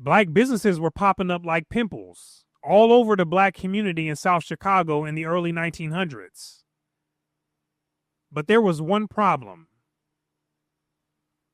Black businesses were popping up like pimples all over the black community in South Chicago in the early 1900s. But there was one problem.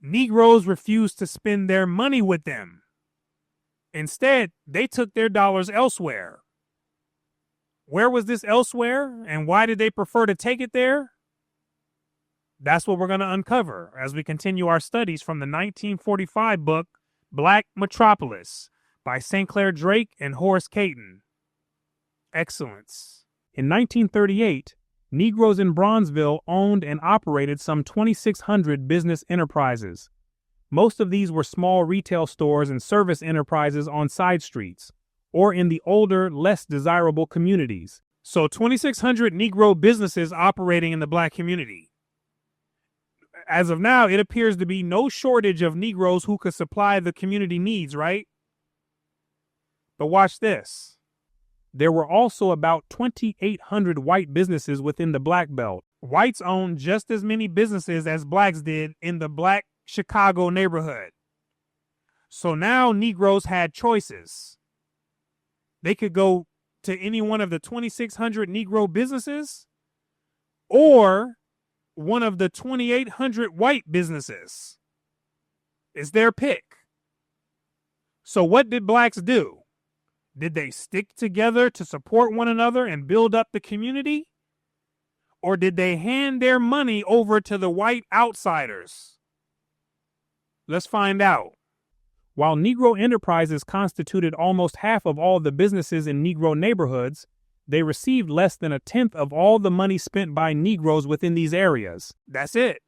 Negroes refused to spend their money with them. Instead, they took their dollars elsewhere. Where was this elsewhere, and why did they prefer to take it there? That's what we're going to uncover as we continue our studies from the 1945 book, Black Metropolis, by St. Clair Drake and Horace Caton. Excellence. In 1938, Negroes in Bronzeville owned and operated some 2,600 business enterprises. Most of these were small retail stores and service enterprises on side streets, or in the older, less desirable communities. So 2,600 Negro businesses operating in the black community. As of now, it appears to be no shortage of Negroes who could supply the community needs, right? But watch this. There were also about 2,800 white businesses within the Black Belt. Whites owned just as many businesses as blacks did in the black Chicago neighborhood. So now Negroes had choices. They could go to any one of the 2,600 Negro businesses or one of the 2,800 white businesses. It's their pick. So what did blacks do? Did they stick together to support one another and build up the community? Or did they hand their money over to the white outsiders? Let's find out. While Negro enterprises constituted almost half of all the businesses in Negro neighborhoods, they received less than a tenth of all the money spent by Negroes within these areas. That's it.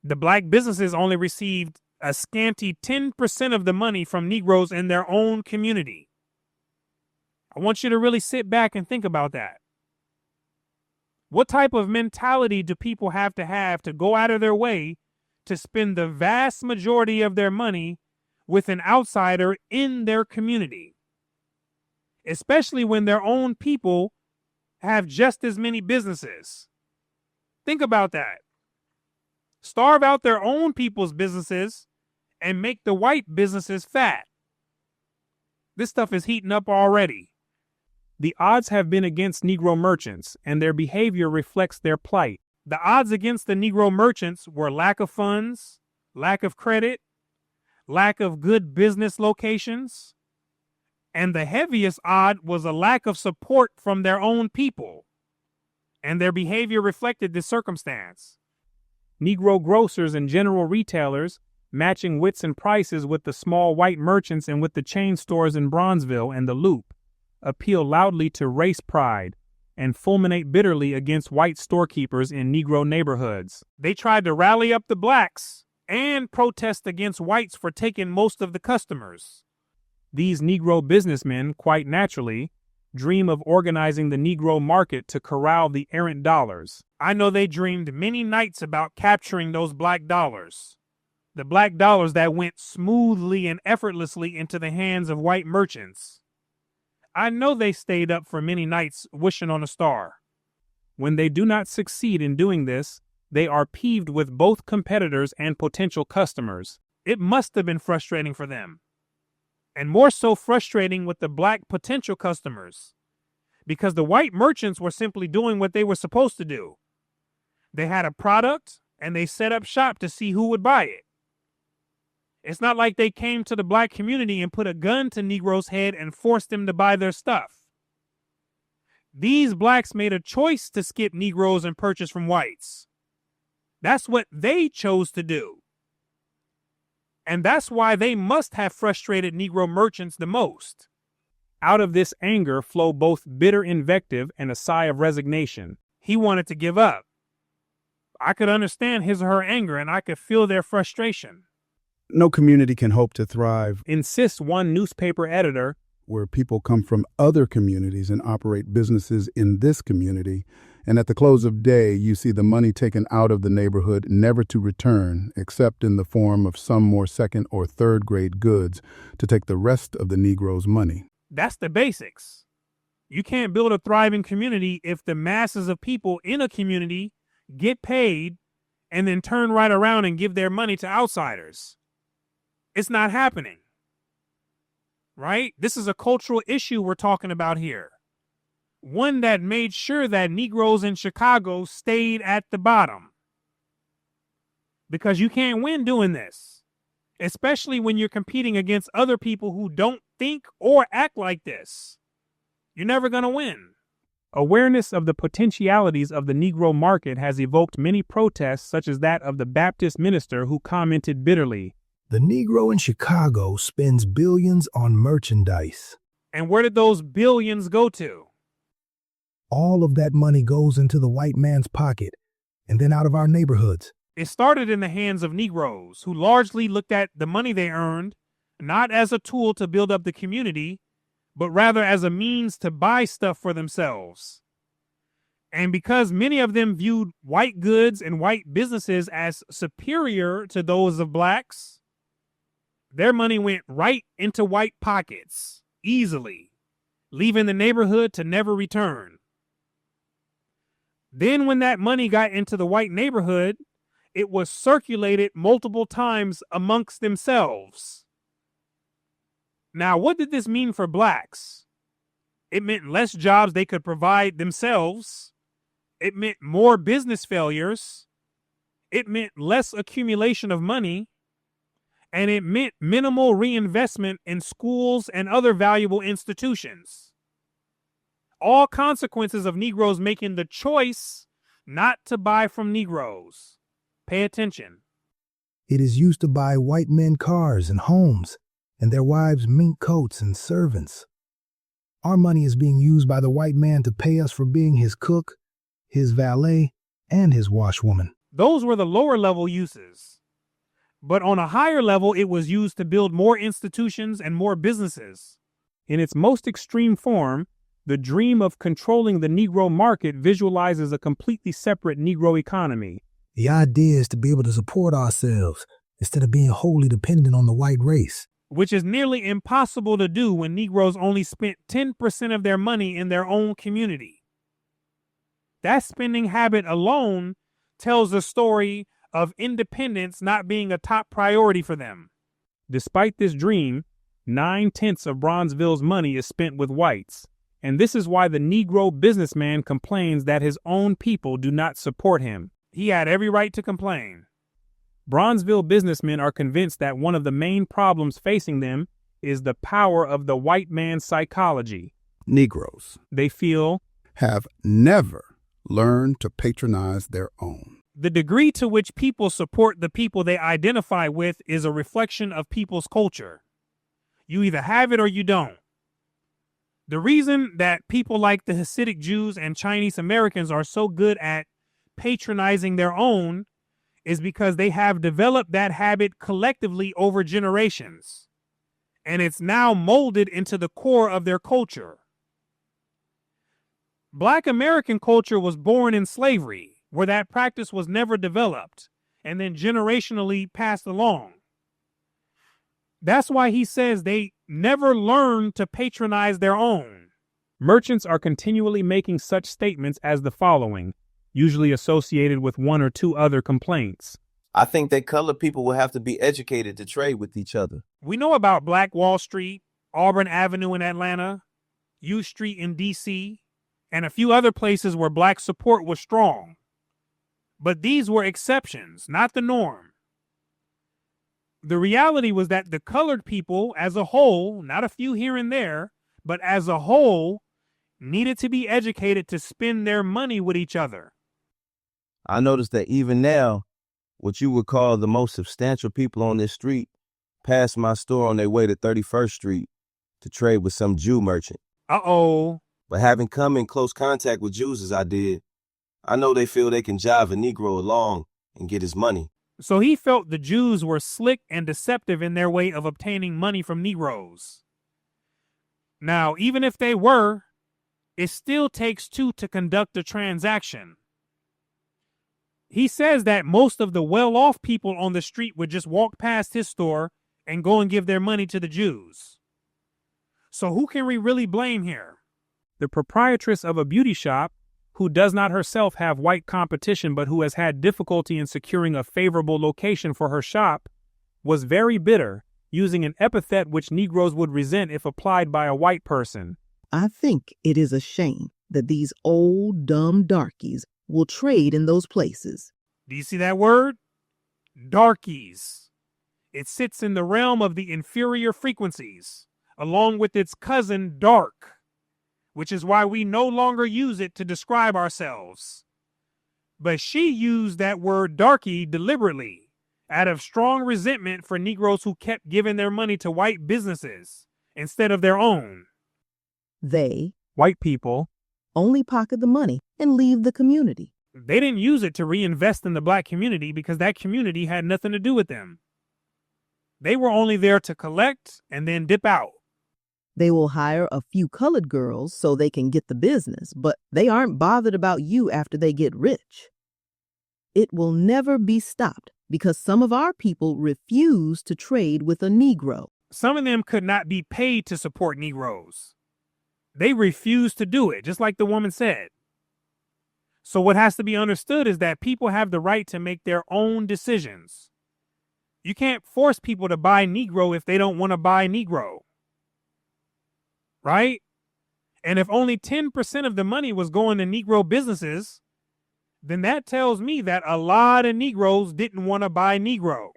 The black businesses only received a scanty 10% of the money from Negroes in their own community. I want you to really sit back and think about that. What type of mentality do people have to go out of their way to spend the vast majority of their money with an outsider in their community? Especially when their own people have just as many businesses. Think about that. Starve out their own people's businesses and make the white businesses fat. This stuff is heating up already. The odds have been against Negro merchants, and their behavior reflects their plight. The odds against the Negro merchants were lack of funds, lack of credit, lack of good business locations, and the heaviest odd was a lack of support from their own people, and their behavior reflected this circumstance. Negro grocers and general retailers, matching wits and prices with the small white merchants and with the chain stores in Bronzeville and the Loop, appeal loudly to race pride and fulminate bitterly against white storekeepers in Negro neighborhoods. They tried to rally up the blacks and protest against whites for taking most of the customers. These Negro businessmen, quite naturally, dream of organizing the Negro market to corral the errant dollars. I know they dreamed many nights about capturing those black dollars. The black dollars that went smoothly and effortlessly into the hands of white merchants. I know they stayed up for many nights wishing on a star. When they do not succeed in doing this, they are peeved with both competitors and potential customers. It must have been frustrating for them. And more so frustrating with the black potential customers, because the white merchants were simply doing what they were supposed to do. They had a product and they set up shop to see who would buy it. It's not like they came to the black community and put a gun to Negroes' head and forced them to buy their stuff. These blacks made a choice to skip Negroes and purchase from whites. That's what they chose to do. And that's why they must have frustrated Negro merchants the most. Out of this anger flow both bitter invective and a sigh of resignation. He wanted to give up. I could understand his or her anger, and I could feel their frustration. No community can hope to thrive, insists one newspaper editor, where people come from other communities and operate businesses in this community, and at the close of day, you see the money taken out of the neighborhood never to return, except in the form of some more second or third grade goods to take the rest of the Negro's money. That's the basics. You can't build a thriving community if the masses of people in a community get paid and then turn right around and give their money to outsiders. It's not happening. right? This is a cultural issue we're talking about here. One that made sure that Negroes in Chicago stayed at the bottom. Because you can't win doing this, especially when you're competing against other people who don't think or act like this. You're never going to win. Awareness of the potentialities of the Negro market has evoked many protests, such as that of the Baptist minister who commented bitterly, "The Negro in Chicago spends billions on merchandise." And where did those billions go to? All of that money goes into the white man's pocket and then out of our neighborhoods. It started in the hands of Negroes who largely looked at the money they earned not as a tool to build up the community, but rather as a means to buy stuff for themselves. And because many of them viewed white goods and white businesses as superior to those of blacks, their money went right into white pockets easily, leaving the neighborhood to never return. Then when that money got into the white neighborhood, it was circulated multiple times amongst themselves. Now, what did this mean for blacks? It meant less jobs they could provide themselves. It meant more business failures. It meant less accumulation of money. And it meant minimal reinvestment in schools and other valuable institutions. All consequences of Negroes making the choice not to buy from Negroes. Pay attention. It is used to buy white men cars and homes, and their wives mink coats and servants. Our money is being used by the white man to pay us for being his cook, his valet, and his washwoman. Those were the lower level uses. But on a higher level, it was used to build more institutions and more businesses. In its most extreme form, the dream of controlling the Negro market visualizes a completely separate Negro economy. The idea is to be able to support ourselves instead of being wholly dependent on the white race, which is nearly impossible to do when Negroes only spent 10% of their money in their own community. That spending habit alone tells the story of independence not being a top priority for them. Despite this dream, 9/10 of Bronzeville's money is spent with whites, and this is why the Negro businessman complains that his own people do not support him. He had every right to complain. Bronzeville businessmen are convinced that one of the main problems facing them is the power of the white man's psychology. Negroes, they feel, have never learned to patronize their own. The degree to which people support the people they identify with is a reflection of people's culture. You either have it or you don't. The reason that people like the Hasidic Jews and Chinese Americans are so good at patronizing their own is because they have developed that habit collectively over generations, and it's now molded into the core of their culture. Black American culture was born in slavery, where that practice was never developed and then generationally passed along. That's why he says they never learned to patronize their own. Merchants are continually making such statements as the following, usually associated with one or two other complaints. I think that colored people will have to be educated to trade with each other. We know about Black Wall Street, Auburn Avenue in Atlanta, U Street in D.C., and a few other places where black support was strong. But these were exceptions, not the norm. The reality was that the colored people as a whole, not a few here and there, but as a whole, needed to be educated to spend their money with each other. I noticed that even now, what you would call the most substantial people on this street pass my store on their way to 31st Street to trade with some Jew merchant. Uh-oh. But having come in close contact with Jews as I did, I know they feel they can jive a Negro along and get his money. So he felt the Jews were slick and deceptive in their way of obtaining money from Negroes. Now, even if they were, it still takes two to conduct a transaction. He says that most of the well-off people on the street would just walk past his store and go and give their money to the Jews. So who can we really blame here? The proprietress of a beauty shop, who does not herself have white competition but who has had difficulty in securing a favorable location for her shop, was very bitter, using an epithet which Negroes would resent if applied by a white person. I think it is a shame that these old, dumb darkies will trade in those places. Do you see that word? Darkies. It sits in the realm of the inferior frequencies, along with its cousin dark, which is why we no longer use it to describe ourselves. But she used that word darky deliberately, out of strong resentment for Negroes who kept giving their money to white businesses instead of their own. They, White people, only pocket the money and leave the community. they didn't use it to reinvest in the black community because that community had nothing to do with them. They were only there to collect and then dip out. They will hire a few colored girls so they can get the business, but they aren't bothered about you after they get rich. It will never be stopped because some of our people refuse to trade with a Negro. Some of them could not be paid to support Negroes. They refused to do it, just like the woman said. So what has to be understood is that people have the right to make their own decisions. You can't force people to buy Negro if they don't want to buy Negro. Right? And if only 10% of the money was going to Negro businesses, then that tells me that a lot of Negroes didn't want to buy Negro.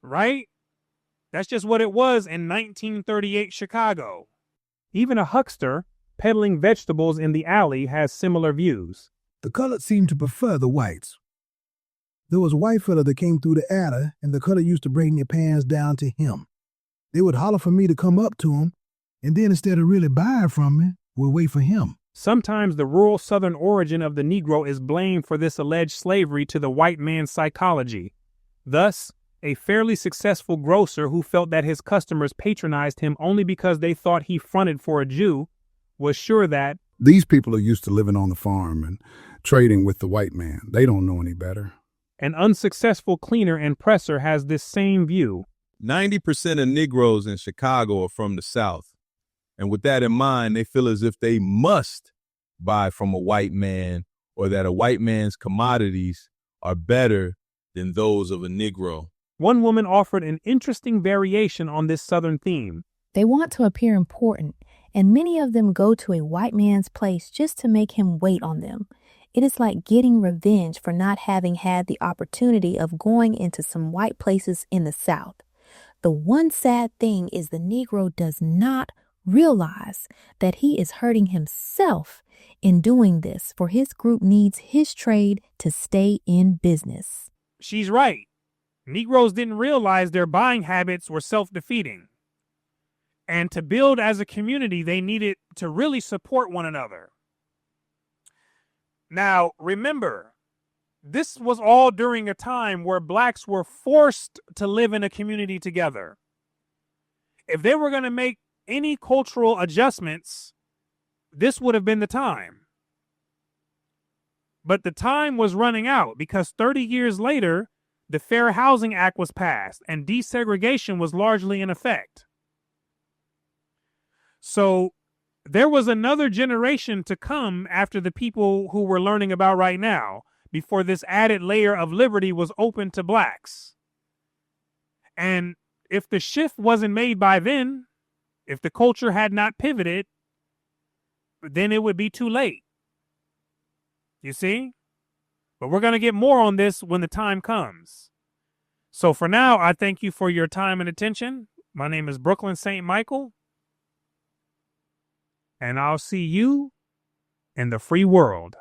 Right? That's just what it was in 1938 Chicago. Even a huckster peddling vegetables in the alley has similar views. The colored seemed to prefer the whites. There was a white fella that came through the adder, and the colored used to bring their pans down to him. They would holler for me to come up to him, and then instead of really buying from me, would wait for him. Sometimes the rural southern origin of the Negro is blamed for this alleged slavery to the white man's psychology. Thus, a fairly successful grocer who felt that his customers patronized him only because they thought he fronted for a Jew was sure that These people are used to living on the farm and trading with the white man. They don't know any better. an unsuccessful cleaner and presser has this same view. 90% of Negroes in Chicago are from the South. And with that in mind, they feel as if they must buy from a white man or that a white man's commodities are better than those of a Negro. One woman offered an interesting variation on this Southern theme. They want to appear important, and many of them go to a white man's place just to make him wait on them. It is like getting revenge for not having had the opportunity of going into some white places in the South. The one sad thing is the Negro does not realize that he is hurting himself in doing this, for his group needs his trade to stay in business. She's right. Negroes didn't realize their buying habits were self-defeating. And to build as a community, they needed to really support one another. Now, remember, this was all during a time where blacks were forced to live in a community together. If they were going to make any cultural adjustments, this would have been the time. But the time was running out because 30 years later, the Fair Housing Act was passed and desegregation was largely in effect. So there was another generation to come after the people who we're learning about right now, before this added layer of liberty was open to blacks. And if the shift wasn't made by then, if the culture had not pivoted, then it would be too late. You see? But we're going to get more on this when the time comes. So for now, I thank you for your time and attention. My name is Brooklyn St. Michael. And I'll see you in the free world.